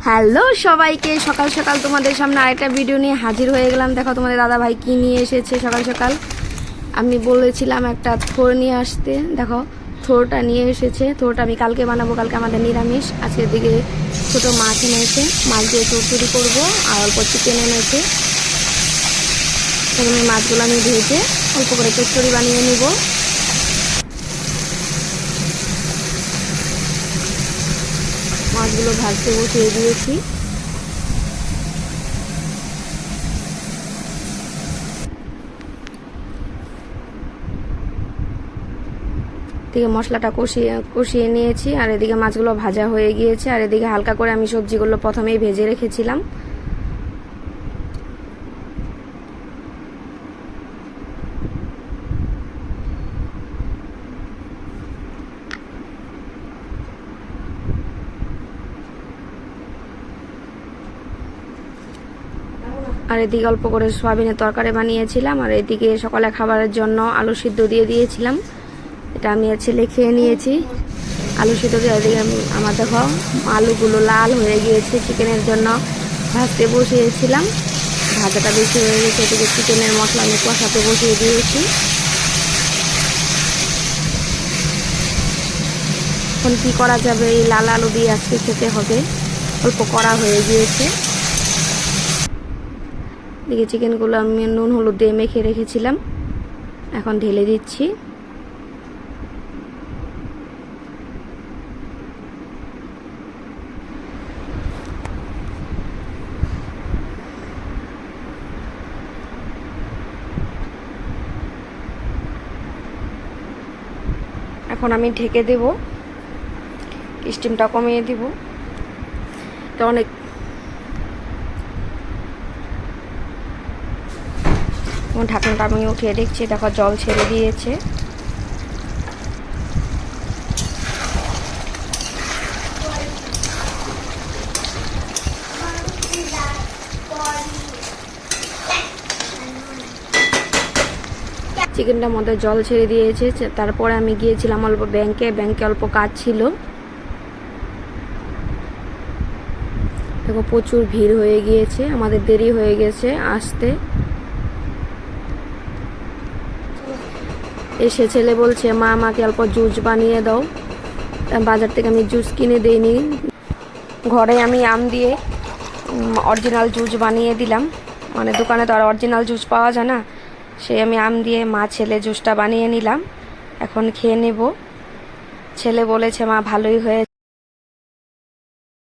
Hello সবাইকে, সকাল সকাল তোমাদের সামনে আরেকটা ভিডিও নিয়ে হাজির হয়ে গেলাম। দেখো তোমাদের দাদা ভাই কি নিয়ে এসেছে। সকাল সকাল আমি বলেছিলাম একটা থোর নিয়ে আসতে, দেখো থোরটা নিয়ে এসেছে। থোরটা আমি কালকে বানাবো, কালকে আমাদের নিরামিষ। আজকের দিকে ছোটো মাছ এনেছে, মাছ দিয়ে চচ্চড়ি করবো, আর অল্প চিকেন এনেছে। প্রথমে মাছগুলো আমি ভেজে অল্প করে চচ্চড়ি বানিয়ে নিব। মাছগুলো ভাজতে বসিয়ে দিয়েছি। এদিকে মশলাটা কষিয়ে নিয়েছি, আর এদিকে মাছগুলো ভাজা হয়ে গিয়েছে। আর এদিকে হালকা করে আমি সবজিগুলো প্রথমেই ভেজে রেখেছিলাম। আর এদিকে অল্প করে সয়াবিনের তরকারি বানিয়েছিলাম। আর এদিকে সকালে খাবারের জন্য আলু সিদ্ধ দিয়ে দিয়েছিলাম। এটা আমি ছেলে খেয়ে নিয়েছি। আলু সিদ্ধ দিয়ে এদিকে আমার দেখো আলুগুলো লাল হয়ে গিয়েছে। চিকেনের জন্য ভাজতে বসিয়েছিলাম, ভাজাটা বেশি হয়ে গেছে। এদিকে চিকেনের মশলা আমি কষাতে বসিয়ে দিয়েছি। এখন কি করা যাবে, এই লাল আলু দিয়ে আজকে খেতে হবে। অল্প কড়া হয়ে গিয়েছে। এদিকে চিকেনগুলো আমি নুন হলুদ দিয়ে মেখে রেখেছিলাম, এখন ঢেলে দিচ্ছি। এখন আমি ঢেকে দেব, স্টিমটা কমিয়ে দিব। তো অনেক ঢাকনাটা আমি উঠিয়ে দেখছি, দেখো জল ছেড়ে দিয়েছে। চিকেনটার মধ্যে জল ছেড়ে দিয়েছে। তারপরে আমি গিয়েছিলাম অল্প ব্যাংকে অল্প কাজ ছিল। দেখো প্রচুর ভিড় হয়ে গিয়েছে, আমাদের দেরি হয়ে গেছে আসতে। এসে ছেলে বলছে, মা আমাকে অল্প জুস বানিয়ে দাও। বাজার থেকে আমি জুস কিনে দিইনি, ঘরে আমি আম দিয়ে অরিজিনাল জুস বানিয়ে দিলাম। মানে দোকানে তো আর অরিজিনাল জুস পাওয়া যায় না, সেই আমি আম দিয়ে মা ছেলে জুসটা বানিয়ে নিলাম। এখন খেয়ে নেব। ছেলে বলেছে, মা ভালোই হয়েছে।